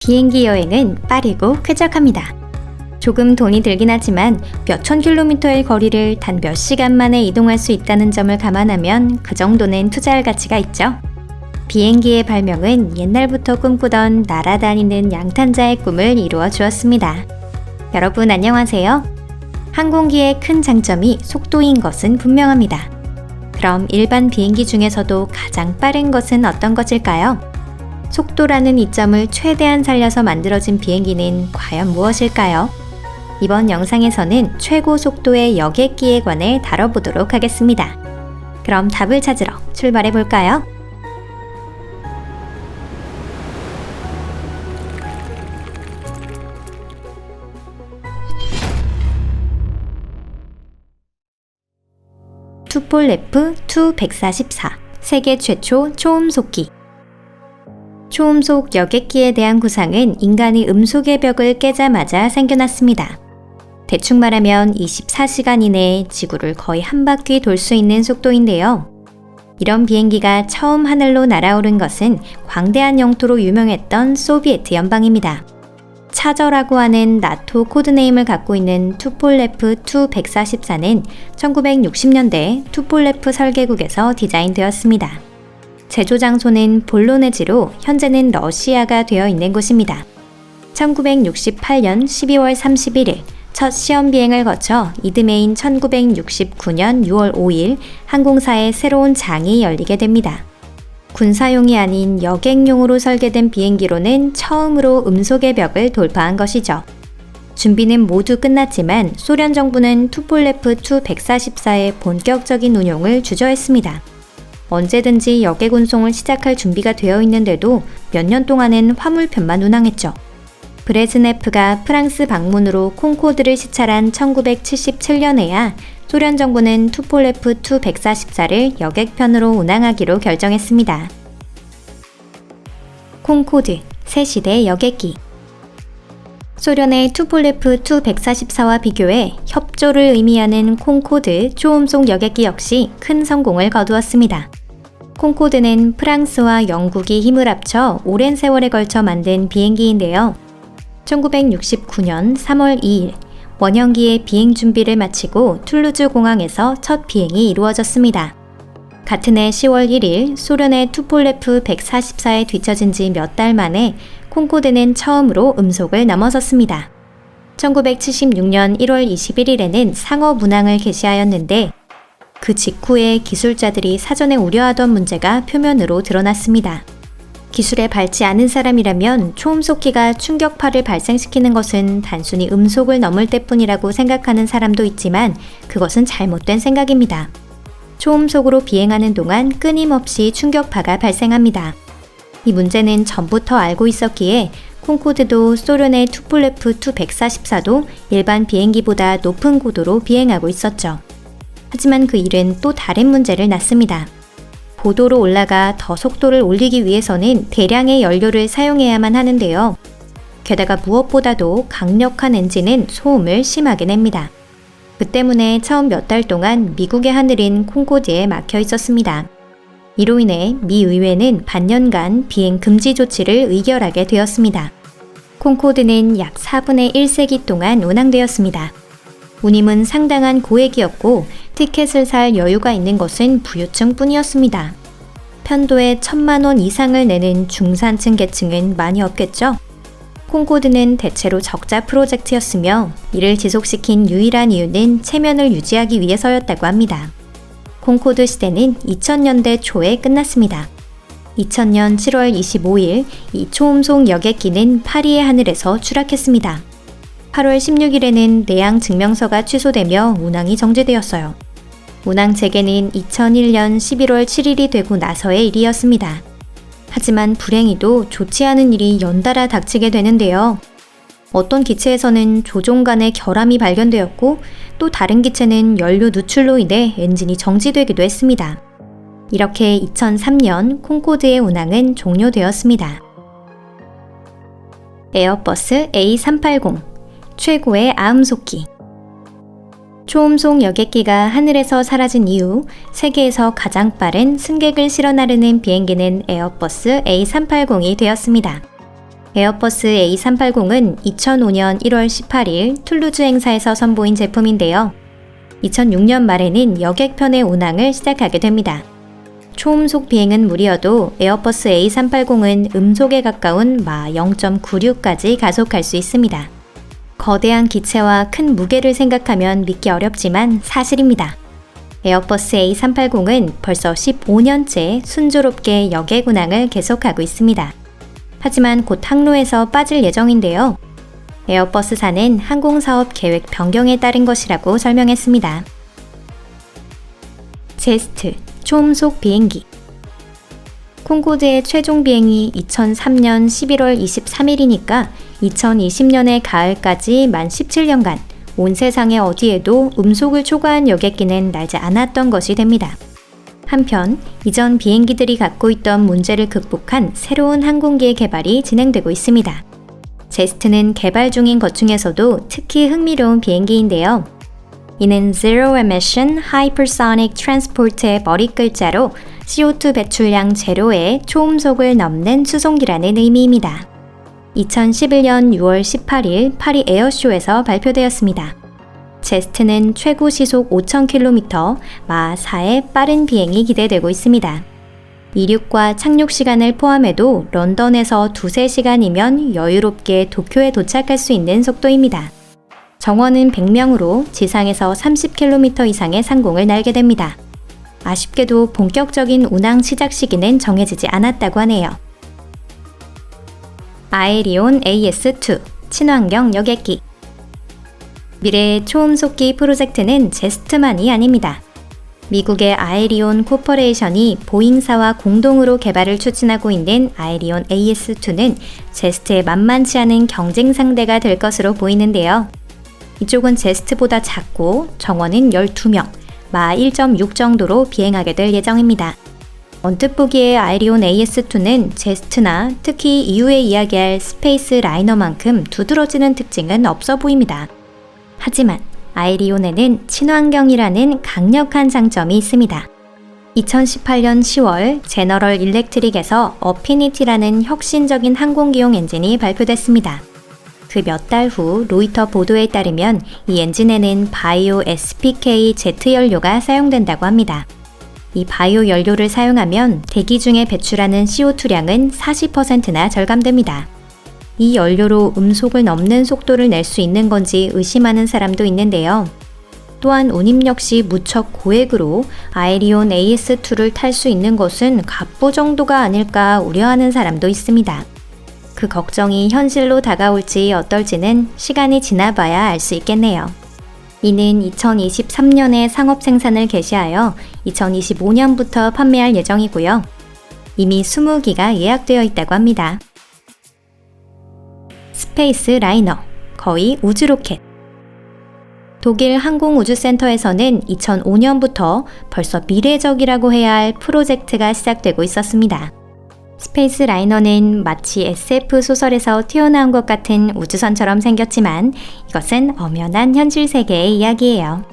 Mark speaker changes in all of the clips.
Speaker 1: 비행기 여행은 빠르고 쾌적합니다. 조금 돈이 들긴 하지만 몇천 킬로미터의 거리를 단 몇 시간 만에 이동할 수 있다는 점을 감안하면 그 정도는 투자할 가치가 있죠. 비행기의 발명은 옛날부터 꿈꾸던 날아다니는 양탄자의 꿈을 이루어 주었습니다. 여러분 안녕하세요. 항공기의 큰 장점이 속도인 것은 분명합니다. 그럼 일반 비행기 중에서도 가장 빠른 것은 어떤 것일까요? 속도라는 이점을 최대한 살려서 만들어진 비행기는 과연 무엇일까요? 이번 영상에서는 최고 속도의 여객기에 관해 다뤄보도록 하겠습니다. 그럼 답을 찾으러 출발해 볼까요? 투폴레프 Tu-144 세계 최초 초음속기. 초음속 여객기에 대한 구상은 인간이 음속의 벽을 깨자마자 생겨났습니다. 대충 말하면 24시간 이내에 지구를 거의 한 바퀴 돌 수 있는 속도인데요. 이런 비행기가 처음 하늘로 날아오른 것은 광대한 영토로 유명했던 소비에트 연방입니다. 차저라고 하는 나토 코드네임을 갖고 있는 투폴레프 Tu-144는 1960년대 투폴레프 설계국에서 디자인되었습니다. 제조 장소는 볼로네지로 현재는 러시아가 되어 있는 곳입니다. 1968년 12월 31일 첫 시험 비행을 거쳐 이듬해인 1969년 6월 5일 항공사의 새로운 장이 열리게 됩니다. 군사용이 아닌 여객용으로 설계된 비행기로는 처음으로 음속의 벽을 돌파한 것이죠. 준비는 모두 끝났지만 소련 정부는 투폴레프 Tu-144의 본격적인 운용을 주저했습니다. 언제든지 여객 운송을 시작할 준비가 되어 있는데도 몇 년 동안은 화물편만 운항했죠. 브레즈네프가 프랑스 방문으로 콩코드를 시찰한 1977년에야 소련 정부는 투폴레프 Tu-144를 여객편으로 운항하기로 결정했습니다. 콩코드, 새 시대 여객기. 소련의 투폴레프 Tu-144와 비교해 협조를 의미하는 콩코드 초음속 여객기 역시 큰 성공을 거두었습니다. 콩코드는 프랑스와 영국이 힘을 합쳐 오랜 세월에 걸쳐 만든 비행기인데요. 1969년 3월 2일 원형기의 비행 준비를 마치고 툴루즈 공항에서 첫 비행이 이루어졌습니다. 같은 해 10월 1일 소련의 투폴레프 144에 뒤처진 지 몇 달 만에 콩코드는 처음으로 음속을 넘어섰습니다. 1976년 1월 21일에는 상업 운항을 개시하였는데 그 직후에 기술자들이 사전에 우려하던 문제가 표면으로 드러났습니다. 기술에 밝지 않은 사람이라면 초음속기가 충격파를 발생시키는 것은 단순히 음속을 넘을 때뿐이라고 생각하는 사람도 있지만 그것은 잘못된 생각입니다. 초음속으로 비행하는 동안 끊임없이 충격파가 발생합니다. 이 문제는 전부터 알고 있었기에 콩코드도 소련의 투폴레프 Tu-144도 일반 비행기보다 높은 고도로 비행하고 있었죠. 하지만 그 일은 또 다른 문제를 낳습니다. 고도로 올라가 더 속도를 올리기 위해서는 대량의 연료를 사용해야만 하는데요. 게다가 무엇보다도 강력한 엔진은 소음을 심하게 냅니다. 그 때문에 처음 몇 달 동안 미국의 하늘은 콩코드에 막혀 있었습니다. 이로 인해 미 의회는 반년간 비행 금지 조치를 의결하게 되었습니다. 콩코드는 약 4분의 1세기 동안 운항되었습니다. 운임은 상당한 고액이었고 티켓을 살 여유가 있는 것은 부유층 뿐이었습니다. 편도에 1,000만 원 이상을 내는 중산층 계층은 많이 없겠죠? 콩코드는 대체로 적자 프로젝트였으며 이를 지속시킨 유일한 이유는 체면을 유지하기 위해서였다고 합니다. 콩코드 시대는 2000년대 초에 끝났습니다. 2000년 7월 25일 이 초음속 여객기는 파리의 하늘에서 추락했습니다. 8월 16일에는 내양 증명서가 취소되며 운항이 정지되었어요. 운항 재개는 2001년 11월 7일이 되고 나서의 일이었습니다. 하지만 불행히도 좋지 않은 일이 연달아 닥치게 되는데요. 어떤 기체에서는 조종 간의 결함이 발견되었고 또 다른 기체는 연료 누출로 인해 엔진이 정지되기도 했습니다. 이렇게 2003년 콩코드의 운항은 종료되었습니다. 에어버스 A380 최고의 아음속기. 초음속 여객기가 하늘에서 사라진 이후 세계에서 가장 빠른 승객을 실어 나르는 비행기는 에어버스 A380이 되었습니다. 에어버스 A380은 2005년 1월 18일 툴루즈 행사에서 선보인 제품인데요. 2006년 말에는 여객편의 운항을 시작하게 됩니다. 초음속 비행은 무리여도 에어버스 A380은 음속에 가까운 마 0.96까지 가속할 수 있습니다. 거대한 기체와 큰 무게를 생각하면 믿기 어렵지만 사실입니다. 에어버스 A380은 벌써 15년째 순조롭게 여객 운항을 계속하고 있습니다. 하지만 곧 항로에서 빠질 예정인데요. 에어버스사는 항공사업 계획 변경에 따른 것이라고 설명했습니다. 제스트, 초음속 비행기. 콩코드의 최종 비행이 2003년 11월 23일이니까 2020년의 가을까지 만 17년간 온 세상의 어디에도 음속을 초과한 여객기는 날지 않았던 것이 됩니다. 한편 이전 비행기들이 갖고 있던 문제를 극복한 새로운 항공기의 개발이 진행되고 있습니다. 제스트는 개발 중인 것 중에서도 특히 흥미로운 비행기인데요. 이는 Zero Emission Hypersonic Transport의 머리 글자로 CO2 배출량 제로의 초음속을 넘는 수송기라는 의미입니다. 2011년 6월 18일 파리 에어쇼에서 발표되었습니다. 제스트는 최고 시속 5,000km, 마 4의 빠른 비행이 기대되고 있습니다. 이륙과 착륙 시간을 포함해도 런던에서 2-3시간이면 여유롭게 도쿄에 도착할 수 있는 속도입니다. 정원은 100명으로 지상에서 30km 이상의 상공을 날게 됩니다. 아쉽게도 본격적인 운항 시작 시기는 정해지지 않았다고 하네요. 아에리온 AS2 친환경 여객기. 미래의 초음속기 프로젝트는 제스트만이 아닙니다. 미국의 아에리온 코퍼레이션이 보잉사와 공동으로 개발을 추진하고 있는 아에리온 AS2는 제스트의 만만치 않은 경쟁 상대가 될 것으로 보이는데요. 이쪽은 제스트보다 작고 정원은 12명, 마 1.6 정도로 비행하게 될 예정입니다. 언뜻 보기에 아에리온 AS2는 제스트나 특히 이후에 이야기할 스페이스 라이너만큼 두드러지는 특징은 없어 보입니다. 하지만 아에리온에는 친환경이라는 강력한 장점이 있습니다. 2018년 10월 제너럴 일렉트릭에서 어피니티라는 혁신적인 항공기용 엔진이 발표됐습니다. 그 몇 달 후 로이터 보도에 따르면 이 엔진에는 바이오 SPK 제트 연료가 사용된다고 합니다. 이 바이오 연료를 사용하면 대기 중에 배출하는 CO2량은 40%나 절감됩니다. 이 연료로 음속을 넘는 속도를 낼 수 있는 건지 의심하는 사람도 있는데요. 또한 운임 역시 무척 고액으로 아에리온 AS2를 탈 수 있는 것은 갑부 정도가 아닐까 우려하는 사람도 있습니다. 그 걱정이 현실로 다가올지 어떨지는 시간이 지나봐야 알 수 있겠네요. 이는 2023년에 상업 생산을 개시하여 2025년부터 판매할 예정이고요. 이미 20기가 예약되어 있다고 합니다. 스페이스 라이너, 거의 우주 로켓. 독일 항공우주센터에서는 2005년부터 벌써 미래적이라고 해야 할 프로젝트가 시작되고 있었습니다. 스페이스 라이너는 마치 SF 소설에서 튀어나온 것 같은 우주선처럼 생겼지만 이것은 엄연한 현실 세계의 이야기예요.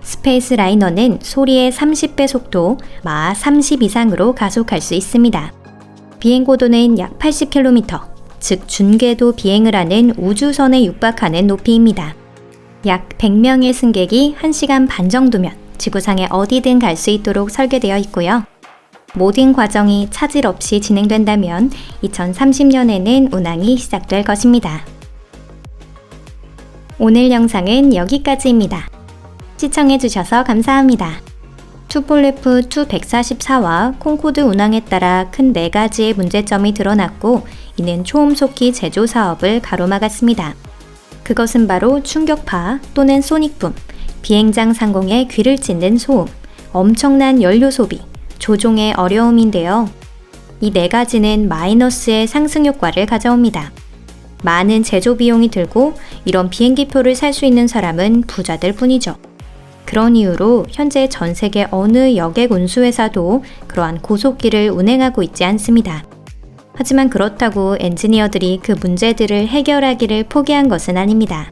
Speaker 1: 스페이스 라이너는 소리의 30배 속도, 마 30 이상으로 가속할 수 있습니다. 비행 고도는 약 80km, 즉 준궤도 비행을 하는 우주선에 육박하는 높이입니다. 약 100명의 승객이 1시간 반 정도면 지구상의 어디든 갈 수 있도록 설계되어 있고요. 모든 과정이 차질 없이 진행된다면 2030년에는 운항이 시작될 것입니다. 오늘 영상은 여기까지입니다. 시청해주셔서 감사합니다. 투폴레프 2 144와 콩코드 운항에 따라 큰 4가지의 문제점이 드러났고 이는 초음속기 제조 사업을 가로막았습니다. 그것은 바로 충격파 또는 소닉붐, 비행장 상공에 귀를 찢는 소음, 엄청난 연료 소비, 조종의 어려움인데요. 이 4가지는 마이너스의 상승 효과를 가져옵니다. 많은 제조 비용이 들고 이런 비행기표를 살 수 있는 사람은 부자들 뿐이죠. 그런 이유로 현재 전 세계 어느 여객 운수회사도 그러한 고속기를 운행하고 있지 않습니다. 하지만 그렇다고 엔지니어들이 그 문제들을 해결하기를 포기한 것은 아닙니다.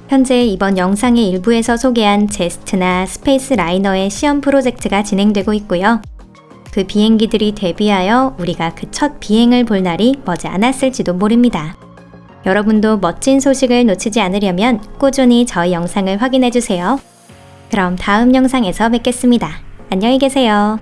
Speaker 1: 현재 이번 영상의 일부에서 소개한 제스트나 스페이스 라이너의 시험 프로젝트가 진행되고 있고요. 그 비행기들이 데뷔하여 우리가 그 첫 비행을 볼 날이 머지 않았을지도 모릅니다. 여러분도 멋진 소식을 놓치지 않으려면 꾸준히 저희 영상을 확인해주세요. 그럼 다음 영상에서 뵙겠습니다. 안녕히 계세요.